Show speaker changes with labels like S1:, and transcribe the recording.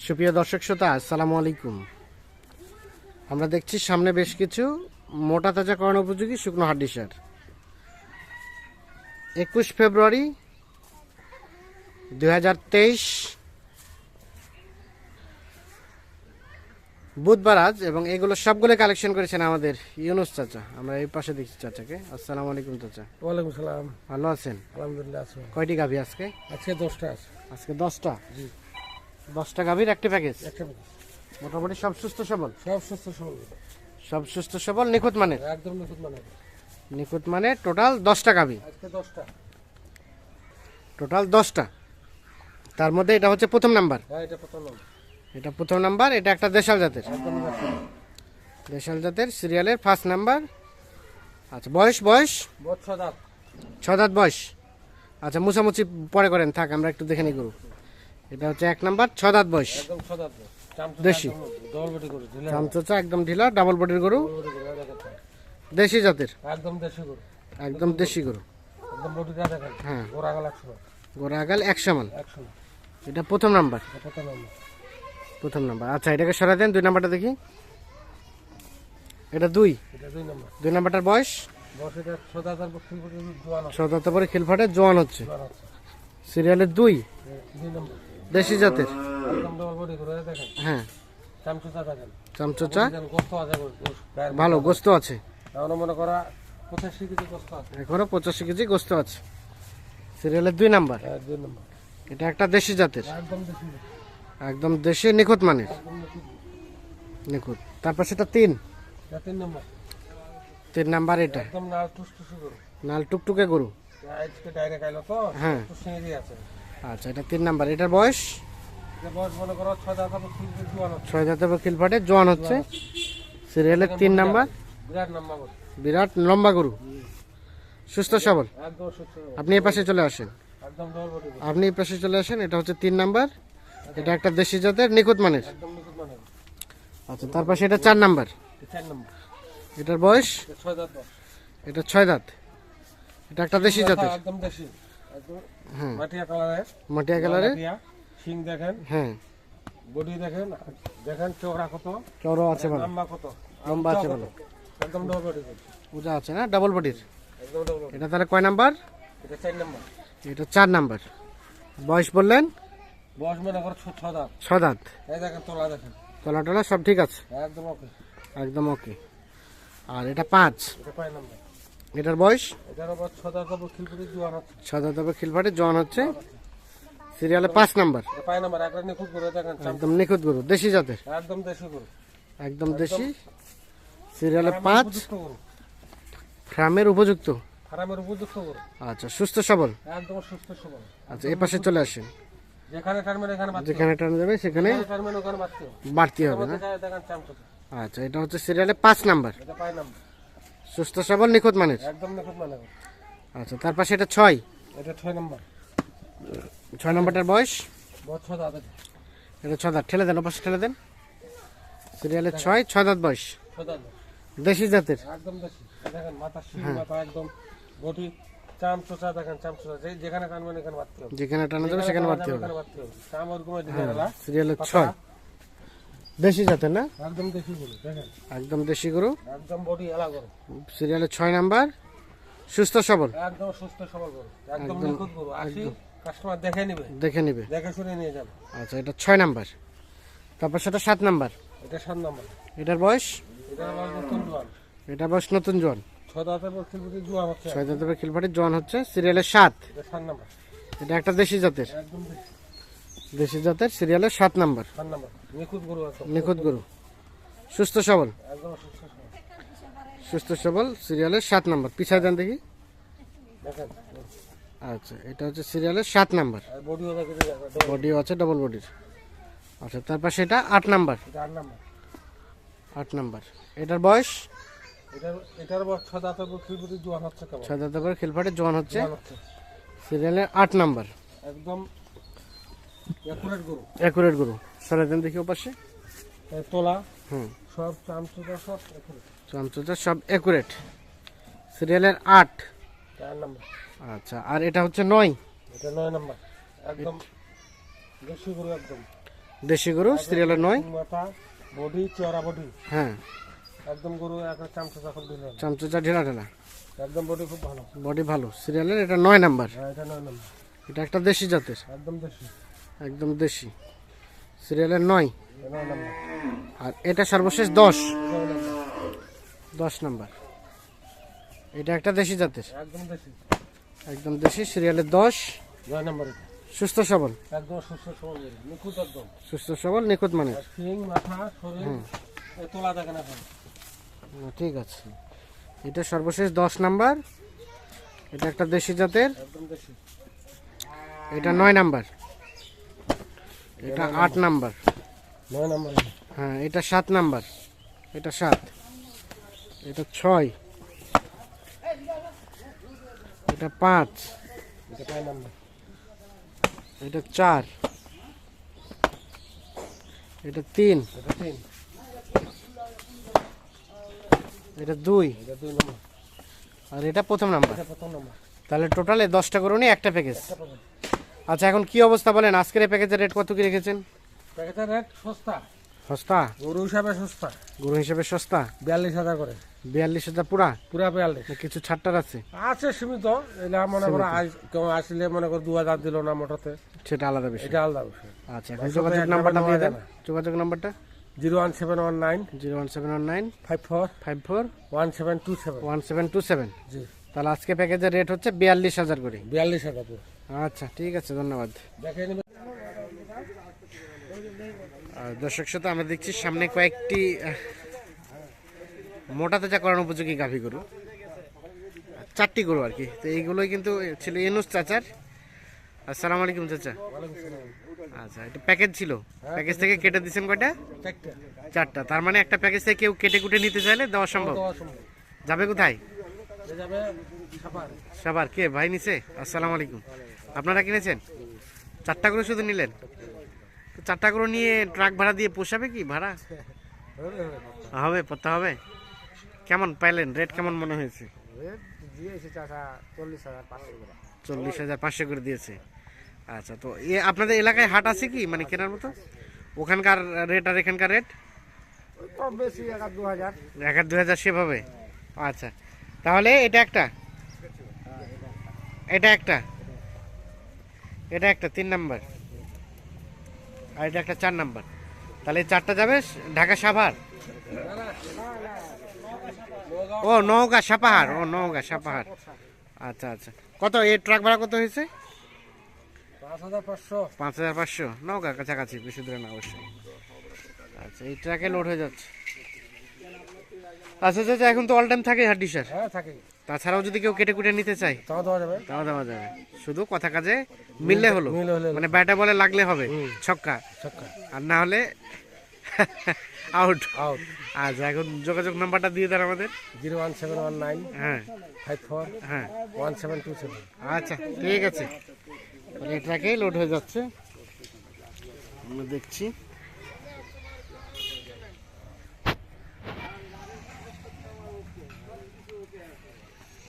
S1: সুপ্রিয় দর্শক শ্রোতা, আসসালামু আলাইকুম। আমরা দেখছি সামনে বেশ কিছু মোটা তাজা করণ উপযোগী শুকনো হাড্ডি সার। 21 ফেব্রুয়ারি 2023 বুধবার আজ, এবং এগুলো সবগুলো কালেকশন করেছেন আমাদের ইউনুস চাচা। আমরা এই পাশে দেখছি চাচাকে। আসসালামু আলাইকুম চাচা।
S2: ওয়ালাইকুম সালাম।
S1: ভালো আছেন?
S2: আলহামদুলিল্লাহ আছি।
S1: কয়টি গাভী আজকে?
S2: আজকে 10টা আছে।
S1: আজকে 10টা?
S2: জি।
S1: 10টা গাভীর একটি প্যাকেজ।
S2: একটা
S1: মোটামুটি সব সুস্থ সবল?
S2: সব সুস্থ সবল,
S1: সব সুস্থ সবল, নিখুঁত মানের?
S2: একদম নিখুঁত মানে।
S1: নিখুঁত মানে টোটাল 10টা গাভী।
S2: আজকে 10টা,
S1: টোটাল 10টা। তার মধ্যে এটা হচ্ছে প্রথম নাম্বার।
S2: হ্যাঁ এটা প্রথম নাম্বার।
S1: এটা প্রথম নাম্বার। এটা একটা দেশাল জাতের।
S2: একদম
S1: দেশাল জাতের সিরিয়ালের ফার্স্ট নাম্বার। আচ্ছা, বয়স বয়স
S2: 6 দাঁত।
S1: 6 দাঁত বয়স। আচ্ছা, মুছামুছি পরে করেন, থাক আমরা একটু দেখে নিই গরু। এটা হচ্ছে 1 নাম্বার, 6 দাঁত বয়স।
S2: একদম 6 দাঁত।
S1: দেশি
S2: ডবল বডি করে ঢিলা।
S1: চামচোচা একদম ঢিলা, ডাবল বডির গরু, দেশি জাতের।
S2: একদম দেশি গরু।
S1: একদম দেশি গরু।
S2: একদম বডিটা দেখেন।
S1: হ্যাঁ,
S2: গোরাগাল 100।
S1: গোড়াগাল 100 মান।
S2: 100।
S1: এটা প্রথম নাম্বার।
S2: প্রথম নাম্বার।
S1: প্রথম নাম্বার। আচ্ছা, এটাকে সরাই দেন। 2 নাম্বারটা দেখি। এটা 2।
S2: এটা 2 নাম্বার।
S1: 2 নাম্বারটার বয়স?
S2: বয়স এটা 6 দাঁতের বক্সিং বডি জোয়ান আছে।
S1: 6 দাঁত পরে খিলফাটে জোয়ান হচ্ছে। সিরিয়ালের 2,
S2: 2 নাম্বার।
S1: দেশি জাতের।
S2: একদম ডবল বডি করে দেখেন।
S1: হ্যাঁ,
S2: চামচুচা দেখেন।
S1: চামচোচা
S2: গোস্ত আছে,
S1: ভালো গোস্ত আছে।
S2: তাহলে মনে করা 85 কেজি গোস্ত আছে।
S1: এখনো 85 কেজি গোস্ত আছে। সিরিয়ালের 2 নাম্বার।
S2: 2 নাম্বার।
S1: এটা একটা দেশি জাতের,
S2: একদম দেশি।
S1: একদম দেশি, নিখুঁত মানের।
S2: একদম দেশি।
S1: নিখুঁত। তারপর সেটা 3।
S2: এটা 3 নাম্বার।
S1: 3 নাম্বার। এটা
S2: একদম লাল টুসটুসি গরু।
S1: নাল টুকটুকে গরু।
S2: আজকে ডাইরেক্ট আইলো তো।
S1: হ্যাঁ।
S2: টুসটুসি আছে।
S1: আচ্ছা, এটা 3 নাম্বার। এটার বয়স?
S2: এটা বয়স মনে করো 6 দাঁত হবে, ফুল জোয়ান হচ্ছে।
S1: 6 দাঁতের খিলফাটে জোয়ান হচ্ছে। সিরিয়ালের 3 নাম্বার।
S2: বিরাট নাম্বার গরু।
S1: বিরাট লম্বা গরু, সুস্থ সবল।
S2: একদম সুস্থ।
S1: আপনি এই পাশে চলে আসেন।
S2: একদম ডবল বডি।
S1: আপনি এই পাশে চলে আসেন। এটা হচ্ছে 3 নাম্বার। এটা একটা দেশি জাতের, নিখুঁত মানের।
S2: একদম নিখুঁত মানে।
S1: আচ্ছা, তারপর সেটা 4 নাম্বার।
S2: 4 নাম্বার।
S1: এটার বয়স?
S2: এটা 6 দাঁত বয়স।
S1: এটা 6 দাঁত। এটা একটা দেশি জাতের।
S2: একদম দেশি। একদম
S1: হ্যাঁ,
S2: মাটিয়া কালারের।
S1: মাটিয়া কালারে।
S2: শিং দেখেন।
S1: হ্যাঁ,
S2: বডি দেখেন। দেখেন চওড়া কত,
S1: চওড়া আছে ভালো,
S2: লম্বা কত।
S1: লম্বা আছে ভালো,
S2: একদম ডবল বডি।
S1: উজা আছে না, ডাবল বডির।
S2: একদম ডবল বডি।
S1: এটা তাহলে কয় নাম্বার?
S2: এটা 4 নাম্বার।
S1: এটা 4 নাম্বার। বয়স বললেন?
S2: বয়স মনে করো 6 দাঁত।
S1: 6 দাঁত।
S2: এই দেখেন তোলা দেখেন।
S1: তলা টলা সব ঠিক আছে,
S2: একদম ওকে।
S1: একদম ওকে। আর এটা 5।
S2: এটা 5 নাম্বার।
S1: এটার বয়স?
S2: এটার আবার 6 দাঁত হবে, খিলপুরি জোয়ান হচ্ছে।
S1: 6 দাঁত হবে, খিলফাটে জোয়ান হচ্ছে। সিরিয়ালে 5 নাম্বার।
S2: এটা 5 নাম্বার। একটা নিখুঁত করে দেখেন।
S1: একদম নিখুঁত গরু, দেশি জাতের।
S2: একদম দেশি গরু।
S1: একদম দেশি। সিরিয়ালে 5,
S2: উপযুক্ত গরু।
S1: ফ্রামের উপযুক্ত।
S2: ফার্মের উপযুক্ত গরু।
S1: আচ্ছা, সুস্থ সবল।
S2: একদম সুস্থ সবল।
S1: আচ্ছা, এই পাশে চলে আসেন।
S2: যেখানে টার্মেন এখানে বাচ্চা।
S1: যেখানে টান যাবে সেখানে
S2: টার্মেন ওখানে বাচ্চা।
S1: বাড়তি হবে না?
S2: দেখেন চামচা।
S1: আচ্ছা, এটা হচ্ছে সিরিয়ালে 5 নাম্বার।
S2: এটা 5 নাম্বার।
S1: সুস্থ সবল, নিখুঁত মানের।
S2: একদম নিখুঁত মানে।
S1: আচ্ছা, তার পাশে এটা 6।
S2: এটা 6 নাম্বার।
S1: 6 নাম্বারটার বয়স?
S2: বড় 6 দাঁত।
S1: এটা 6 দাঁত। ঠেলে দেন, ওপাশে ঠেলে দেন। সিরিয়ালে 6 দাঁত বয়স।
S2: 6 দাঁত।
S1: দেশি জাতের।
S2: একদম দেশি। দেখেন মাথা শিং, মাথা একদম বডি চামচা দেখেন। চামচা যেখানে টার্মেন এখানে বাচ্চা হবে।
S1: যেখানে টানা যাবে সেখানে বাড়তি হবে।
S2: চাম ওরকম দিলা।
S1: সিরিয়ালে 6, দেশি জাতের না?
S2: একদম দেশি গরু দেখেন।
S1: একদম দেশি গরু।
S2: একদম বডি এলা গরু।
S1: সিরিয়ালে 6 নাম্বার, সুস্থ সবল।
S2: একদম সুস্থ সবল গরু। একদম নিখুঁত গরু। আসি কাস্টমার দেখে নিবে।
S1: দেখে নিবে।
S2: দেখে শুনে নিয়ে যাবে।
S1: আচ্ছা, এটা 6 নাম্বার। তারপর সেটা 7 নাম্বার।
S2: এটা 7 নাম্বার।
S1: এটার বয়স?
S2: এটা আমার নতুন জোয়ান।
S1: এটা বয়স নতুন জোয়ান।
S2: 6 দাঁতের বক্সিলপুরি জোয়ান হচ্ছে।
S1: 6 দাঁতের খিলফাটে জোয়ান হচ্ছে। সিরিয়ালে 7।
S2: এটা 7 নাম্বার।
S1: এটা একটা দেশি জাতের।
S2: একদম
S1: দেশি জাতের। সিরিয়ালে 7 নাম্বার।
S2: 7 নাম্বার। নিখুঁত গরু আছে।
S1: নিখুঁত গরু, সুস্থ সবল।
S2: একদম সুস্থ সবল।
S1: সুস্থ সবল। সিরিয়ালে 7 নাম্বার। পিছায় দেন দেখি।
S2: দেখেন।
S1: আচ্ছা, এটা হচ্ছে সিরিয়ালে 7 নাম্বার।
S2: আর বডিও দেখে
S1: বডিও আছে, ডাবল বডির। আচ্ছা, তারপর সেটা 8 নাম্বার।
S2: এটা 8 নাম্বার।
S1: 8 নাম্বার। এটার বয়স?
S2: এটার বয়স 6 দাঁতের বক্সিলপুরি জোয়ান হচ্ছে কেমন।
S1: 6 দাঁতের করে খিলফাটে জোয়ান হচ্ছে।
S2: জোয়ান হচ্ছে।
S1: সিরিয়ালে 8 নাম্বার।
S2: একদম একুরেট গরু।
S1: অ্যাকুরেট গরু। সরে দেন দেখি ওপাশে।
S2: তোলা
S1: হুম,
S2: সব চামচুটা সব একুরেট।
S1: চামচুটা সব অ্যাকুরেট। সিরিয়ালের 8।
S2: 4 নাম্বার।
S1: আচ্ছা, আর এটা হচ্ছে 9।
S2: এটা 9 নাম্বার। একদম দেশি গরু। একদম
S1: দেশি গরু সিরিয়ালের 9।
S2: শিং মাথা, বডি চওড়া বডি,
S1: হ্যাঁ,
S2: একদম গরু একটা চামচা খুব ঢিলা,
S1: চামচা ঢেলা ঢেলা,
S2: একদম বডি খুব ভালো।
S1: বডি ভালো সিরিয়ালের, এটা 9 নাম্বার।
S2: হ্যাঁ, এটা 9 নম্বর,
S1: এটা একটা দেশি জাতের,
S2: একদম দেশি,
S1: একদম দেশি সিরিয়ালের 9।
S2: 9 নম্বর,
S1: আর এটা সর্বশেষ 10,
S2: 9 নম্বর,
S1: 10 নাম্বার। এটা একটা দেশি জাতের,
S2: একদম দেশি,
S1: একদম দেশি সিরিয়ালের 10।
S2: 9 নম্বর, এটা
S1: সুস্থ সবল,
S2: একদম সুস্থ সবল গরু, নিখুঁত একদম।
S1: সুস্থ সবল নিখুঁত মানের।
S2: আর শিং মাথা শরীর এ তোলা দেখেন এখন,
S1: ঠিক আছে, এটা সর্বশেষ 10 নাম্বার। এটা একটা দেশি জাতের,
S2: একদম দেশি,
S1: এটা 9 নাম্বার। এটা 8 নাম্বার।
S2: 9 নম্বর,
S1: হ্যাঁ, এটা 7 নাম্বার। এটা 7, এটা 6, এটা 5,
S2: এটা 5 নম্বর,
S1: এটা 4, এটা 3,
S2: এটা 3,
S1: এটা 2,
S2: এটা 2 নম্বর,
S1: আর এটা প্রথম নাম্বার।
S2: এটা প্রথম নম্বর,
S1: তাহলে টোটালে 10টা গরু নিয়ে একটা প্যাকেজ।
S2: এটা পাবেন।
S1: আচ্ছা, এখন কি অবস্থা বলেন? আজকের এই প্যাকেজের রেট কত কি রেখেছেন?
S2: প্যাকেটের রেট সস্তা,
S1: সস্তা,
S2: গরু হিসাবে সস্তা,
S1: গরু হিসেবে সস্তা।
S2: 42,000 করে,
S1: 42,000 পুরা,
S2: পুরা 42।
S1: না কিছু ছাড়টার আছে?
S2: আছে সীমিত, এলা মনে করো কেউ আসলে মনে করো 2,000 দিল না মোটাতে,
S1: সেটা আলাদা বিষয়।
S2: এটা আলাদা বিষয়।
S1: আচ্ছা, এখন যোগাযোগ নাম্বারটা দিয়ে দেন। যোগাযোগ নাম্বারটা
S2: 01719
S1: 01719
S2: 54
S1: 54
S2: 1727।
S1: 1727।
S2: জি,
S1: তাহলে আজকে প্যাকেজের রেট হচ্ছে 42,000 করে।
S2: 42,000 পুরো।
S1: আচ্ছা, ঠিক আছে, ধন্যবাদ।
S2: দেখে নেবেন।
S1: আর দর্শক শ্রোতা, আমরা দেখছি সামনে কয়েকটি মোটা তাজা করানো উপযোগী গাভী গরু, 4টি গরু আর কি। তো এইগুলোই কিন্তু ছিল ইউনুস চাচার। আসসালামু আলাইকুম চাচা।
S2: ওয়ালাইকুম সালাম।
S1: আচ্ছা, এটা প্যাকেজ ছিল, প্যাকেজ থেকে কেটে দিচ্ছেন কয়টা?
S2: চারটা।
S1: 4টা। তার মানে একটা প্যাকেজ থেকে কেউ কেটে কুটে নিতে চাইলে দেওয়া সম্ভব।
S2: দেওয়া সম্ভব।
S1: যাবে কোথায়?
S2: এ যাবে সাপার।
S1: সবার কে ভাই নিছে? আসসালামু আলাইকুম। আপনারা কিনেছেন? 4টা গরু শুধু নিলেন? তো 4টা গরু নিয়ে ট্রাক ভাড়া দিয়ে পোষাবে কি? ভাড়া হবে, পড়তে হবে। কেমন পাইলেন? রেট কেমন মনে হয়েছে?
S2: রেট দিয়েছে চাচা 40,500 করে।
S1: 40,500 করে দিয়েছে। আচ্ছা, তো আপনাদের এলাকায় হাট আছে কি মানে কেনার মতো? ওখানকার রেট আর এখানকার রেট
S2: কম বেশি 1,000-2,000।
S1: 1,000-2,000 সেভাবে। আচ্ছা, তাহলে এটা একটা, এটা একটা, এটা একটা 3 নাম্বার, আর এটা একটা 4 নাম্বার। তাহলে এই 4টা যাবে ঢাকা সাভার। ও নওগাঁ সাপাহার, ও নওগাঁ সাপাহার। আচ্ছা আচ্ছা, কত এই ট্রাক ভাড়া কত হয়েছে?
S2: 5,500।
S1: 5,500। নওগাঁ কাছাকাছি, বেশি দূরে না অবশ্যই। আচ্ছা, এই ট্রাকে লোড হয়ে যাচ্ছে। আচ্ছা আচ্ছা, এখন তো অল টাইম থাকে হাড্ডি স্যার।
S2: হ্যাঁ থাকে।
S1: তাছাড়াও যদি কেউ কেটে কুটে নিতে চায়
S2: তাও দেওয়া যাবে।
S1: তাও দেওয়া যাবে, শুধু কথা কাজে মিললে হলো।
S2: মিল হলে
S1: মানে ব্যাটা বলে লাগলে হবে, ছক্কা,
S2: ছক্কা।
S1: আর না হলে আউট।
S2: আউট।
S1: আচ্ছা, এখন যোগাযোগ নাম্বারটা দিয়ে দেন আমাদের।
S2: 01719
S1: হ্যাঁ
S2: 54
S1: হ্যাঁ,
S2: 1727।
S1: আচ্ছা ঠিক আছে। তাহলে এই ট্রাকেই লোড হয়ে যাচ্ছে, আমরা দেখছি।